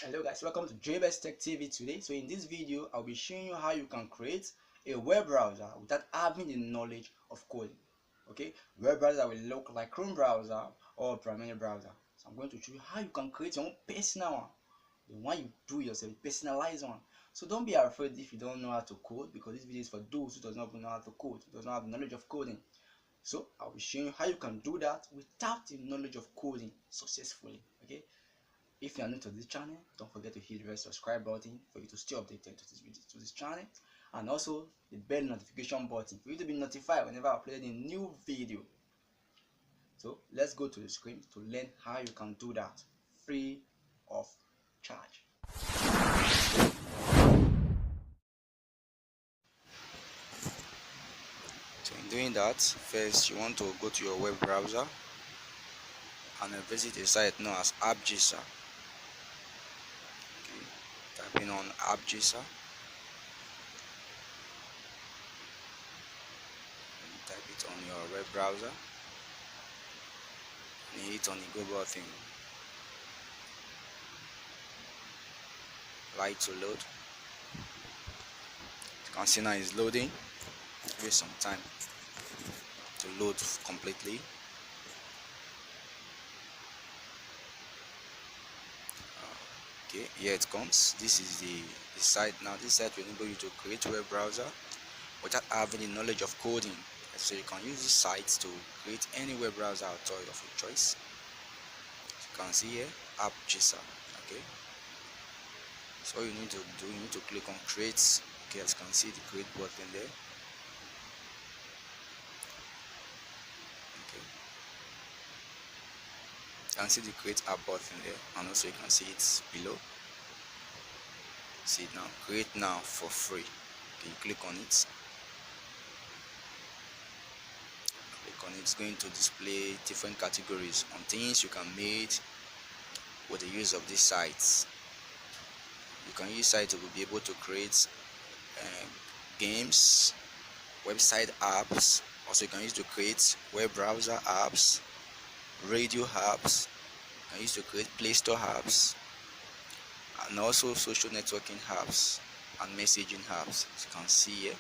Hello guys, welcome to Jaybest Tech TV today. So in this video, I'll be showing you how you can create a web browser without having the knowledge of coding. Okay, web browser will look like Chrome browser or primary browser. So I'm going to show you how you can create your own personal one, the one you do yourself, personalized one. So don't be afraid if you don't know how to code, because this video is for those who does not know how to code, does not have knowledge of coding. So I'll be showing you how you can do that without the knowledge of coding successfully. Okay. If you are new to this channel, don't forget to hit the red subscribe button for you to stay updated to this channel, and also the bell notification button for you to be notified whenever I upload a new video. So let's go to the screen to learn how you can do that free of charge. So in doing that, first you want to go to your web browser and visit a site known as Jaybest. Type in on Jaybest. Type it on your web browser and hit on the Google thing. Allow it to load. You can see now it's loading. Give it some time to load completely. Okay, here it comes. This is the site. Now this site will enable you to create a web browser without having the knowledge of coding. So you can use this site to create any web browser of your choice. As you can see here, Jaybest. Okay, so all you need to do, you need to click on create. Okay, as you can see the create button there. Okay, you can see the create app button there, and also you can see it below. See it now, create now for free. Okay, you click on it. It's going to display different categories on things you can make with the use of these sites. You can use sites to be able to create games, website apps. Also you can use to create web browser apps, radio apps. You can use to create Play Store apps, and also social networking apps and messaging apps. As you can see here,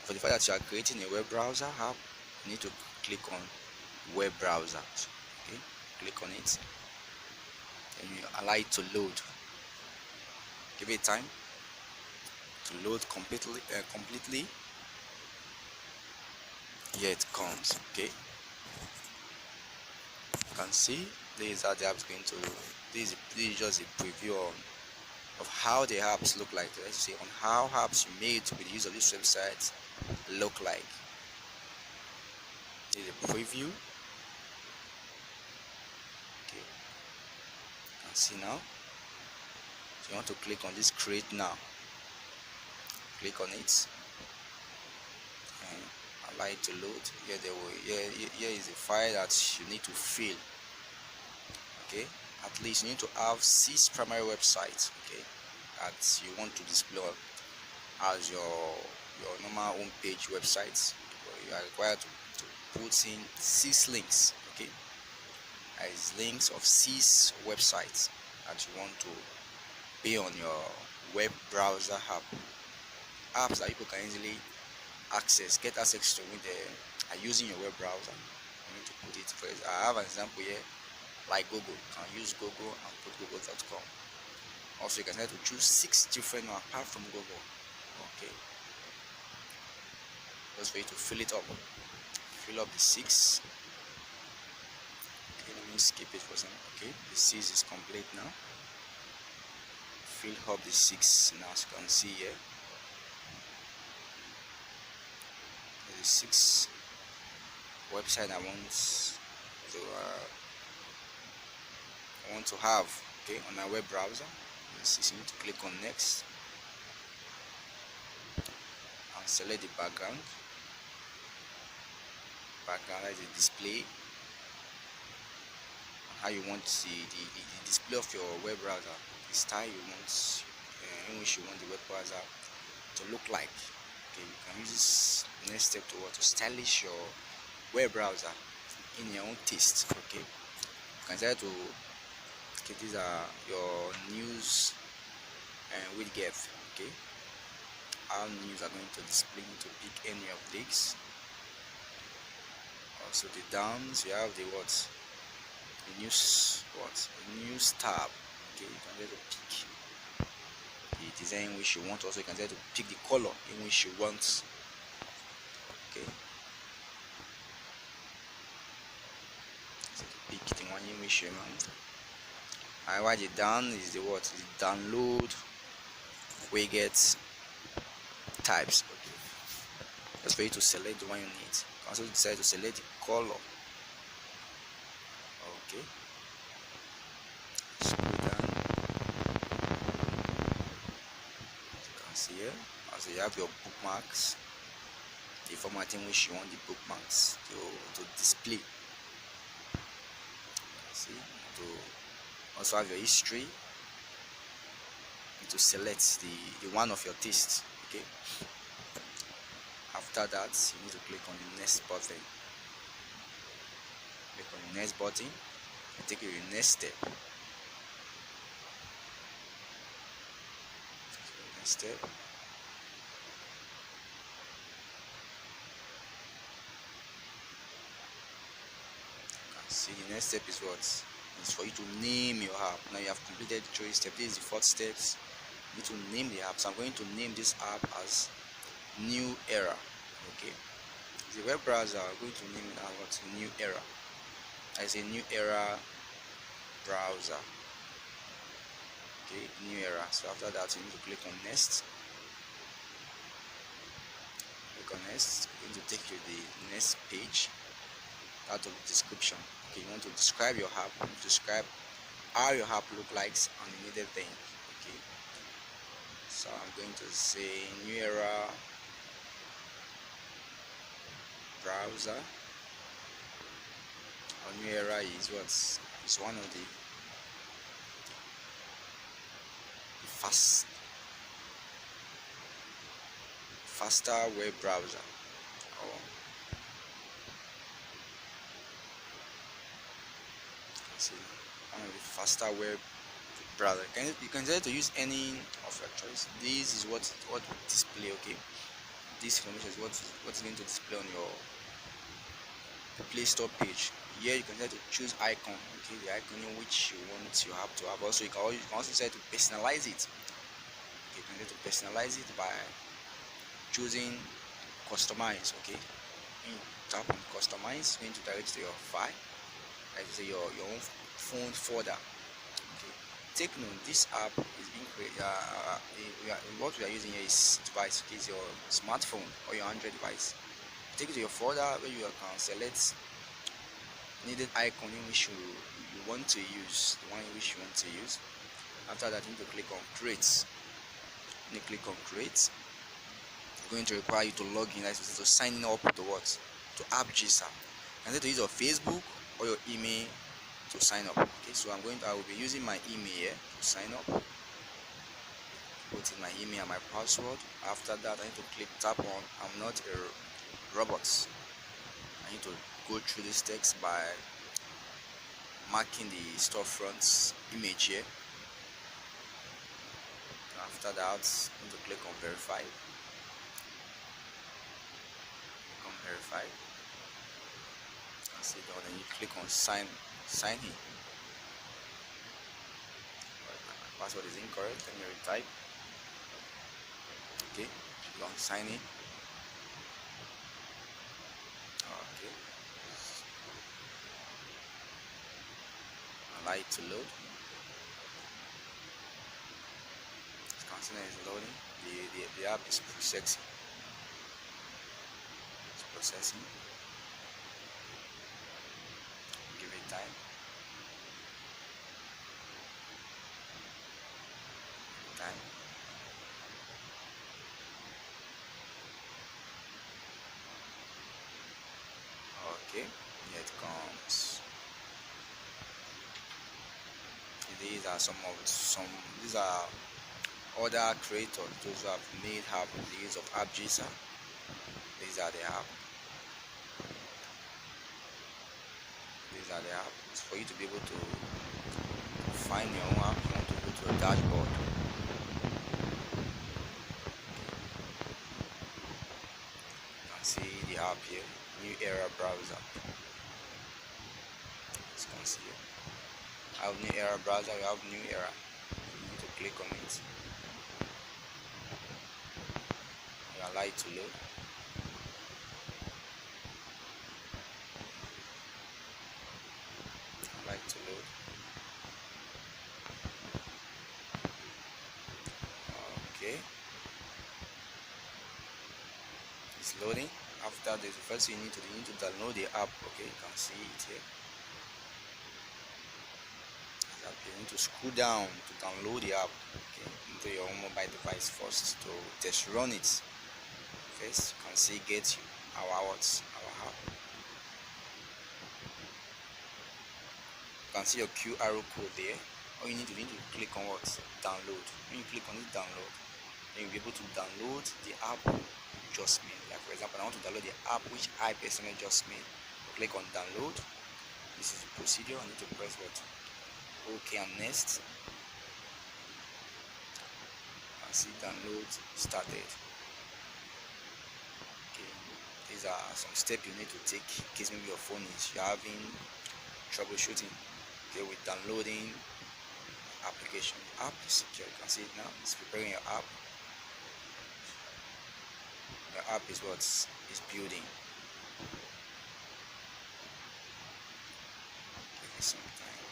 for the fact that you are creating a web browser app, you need to click on web browser. Okay, click on it and you allow it to load. Give it time to load completely. Here it comes. Okay, you can see this is how the app is going to. This is just a preview of how the apps look like. Let's see on how apps made with the use of this website look like. This is a preview. Okay, you can see now. So you want to click on this create now. Click on it and allow it to load. Here is a file that you need to fill. Okay, at least you need to have 6 primary websites. Okay, that you want to display as your normal homepage websites. You are required to put in 6 links. Okay, as links of 6 websites that you want to be on your web browser app. Apps that people can easily get access to when they are using your web browser. You need to put it first. I have an example here, like Google. You can use Google and put google.com. Also, you can try to choose 6 different ones apart from Google. Okay, just for you to fill it up. Fill up the 6. Okay, let me skip it for some. Okay, the 6 is complete now. Fill up the 6 now, as you can see here. The 6 website I want to have, okay, on my web browser. So you need to click on next and select the background. Background is the display, and how you want the display of your web browser, the style you want, in which you want the web browser to look like. Okay, you can use this next step to stylish your web browser in your own taste. Okay, you can try to. Okay, these are your news get. Okay, our news are going to display to pick any of these. Also the downs, you have the what, the news, what, the news tab. Okay, you can get to pick the design which you want. Also you can get to pick the color in which you want. Okay, so to pick the one in which you want. And while the down is the what, the download widget types. Okay, that's for you to select the one you need. You can also decide to select the color. Okay, scroll down. As you can see here, also you have your bookmarks, the formatting which you want the bookmarks to display. See, to also have your history, to select the one of your taste. Okay, after that you need to click on the next button. Click on the next button and take you to the next step. So next step, see, the next step is what? It's for you to name your app. Now you have completed 3 steps. This is the 4th steps. You need to name the app. So I'm going to name this app as New Era. Okay, the web browser, I'm going to name it as what? New Era. I say New Era browser. Okay, New Era. So after that you need to click on next. Click on next. It's going to take you to the next page. Out of the description. Okay, you want to describe your app, describe how your app look like on the needed thing. Okay, so I'm going to say New Era browser. Or New Era is one of the faster web browser. Or see, one of the faster web browser. You can try to use any of your choice. This is what will display. Okay, this information is what's going to display on your Play Store page. Here you can try to choose icon. Okay, the icon in which you want your app to have. Also you can also decide to personalize it. Okay, you can try to personalize it by choosing customize. Okay, you tap on customize, going to direct to your file, like say your own phone folder. Okay, take note, this app is being created. What we are using here is device. Okay, is your smartphone or your Android device. Take it to your folder where you can select needed icon in which you want to use, the one in which you want to use. After that, you need to click on create. When you click on create, it's going to require you to log in, like to sign up to what? To AppGisa. You need to use your Facebook or your email to sign up. Okay, so I will be using my email here to sign up. Put in my email and my password. After that, I need to tap on I'm not a robot. I need to go through this text by marking the storefront's image here. After that, I need to click on verify. Click on verify. And see that, then you click on sign in. My password is incorrect. Let me retype. Okay, click on sign in. Okay, allow it to load. This container is loading. The app is processing. It's processing. Give it time. Time. Okay, here it comes. These are these are other creators, those who have made app with the use of AppGisa. These are the app. These are the apps for you to be able to find your own app. You want to go to a dashboard. new era browser. As you can see here, I have new era browser. We have new era. You need to click on it. You allow it to load. Allow it to load. Okay, it's loading. After this, first you need to download the app. Okay, you can see it here. You need to scroll down to download the app, okay, into your own mobile device first to test run it. First, you can see get you our app. You can see your QR code there. All you need to click on what? Download. When you click on it, download, then you'll be able to download the app you just made. Like for example, I want to download the app which I personally just made. Click on download. This is the procedure. I need to press what? OK and next. And see download started. Okay, these are some steps you need to take in case maybe your phone is you're having troubleshooting. Okay, with downloading application. The app is secure. You can see it now. It's preparing your app. Your app is what is building. Give it some time.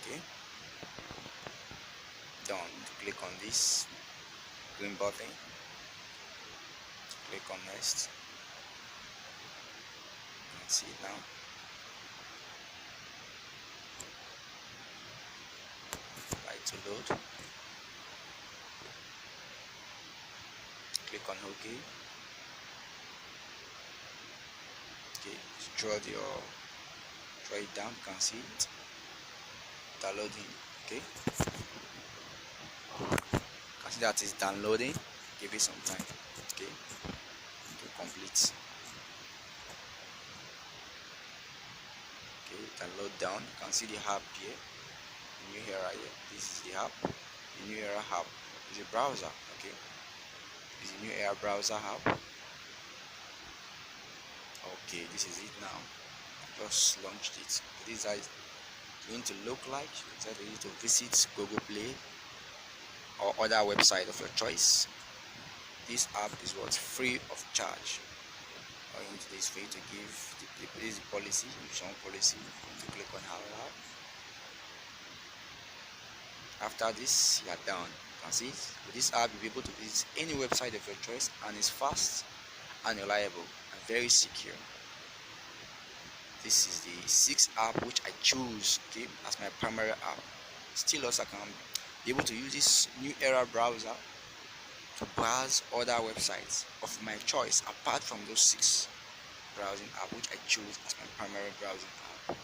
Okay. Done. Click on this green button. Click on next. You can see it now. Right to load. Click on OK. Okay, draw it down. You can see it downloading. Okay, you can see that is downloading. Give it some time. Okay, to complete. Okay, download down. You can see the app here. The new era here. This is the app. The new era app is a browser. Okay, it's a new era browser app. Okay, this is it now. Just launched it. This is how it's going to look like. You can tell you to visit Google Play or other website of your choice. This app is what's free of charge. All you need to do is for you to give this policy, use policy, to click on allow. After this, you are done. You can see with this app you'll be able to visit any website of your choice, and it's fast and reliable and very secure. This is the 6th app which I choose, okay, as my primary app. Still also I can be able to use this new era browser to browse other websites of my choice apart from those 6 browsing app which I choose as my primary browsing app.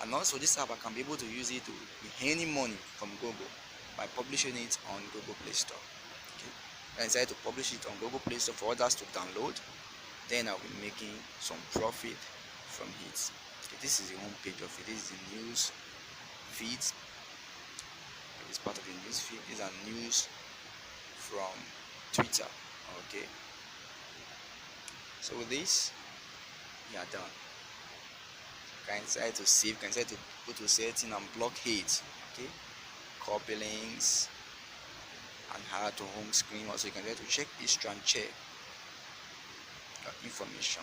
And also this app I can be able to use it to earn any money from Google by publishing it on Google Play Store. Okay, when I decide to publish it on Google Play Store for others to download, then I'll be making some profit from it. Okay, this is the home page of it. This is the news feeds. It's part of the news feed. These are news from Twitter. Okay, so with this you are done. You can decide to save, you can decide to go to setting and block it. Okay, copy links and add to home screen. Also you can decide to check history and check your information.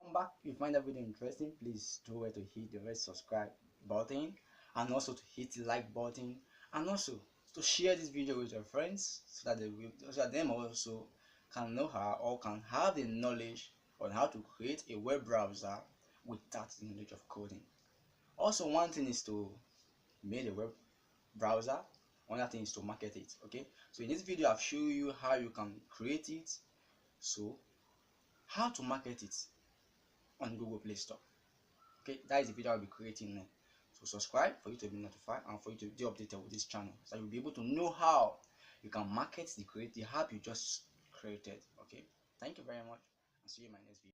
Come back. If you find that video interesting, please do it to hit the red subscribe button, and also to hit the like button, and also to share this video with your friends so that them also can know how or can have the knowledge on how to create a web browser without the knowledge of coding. Also, one thing is to make a web browser, another thing is to market it. Okay, so in this video I've shown you how you can create it, so how to market it on Google Play Store. Okay, that is the video I'll be creating now. So subscribe for you to be notified and for you to be updated with this channel, so you'll be able to know how you can market the app you just created. Okay, thank you very much, and see you in my next video.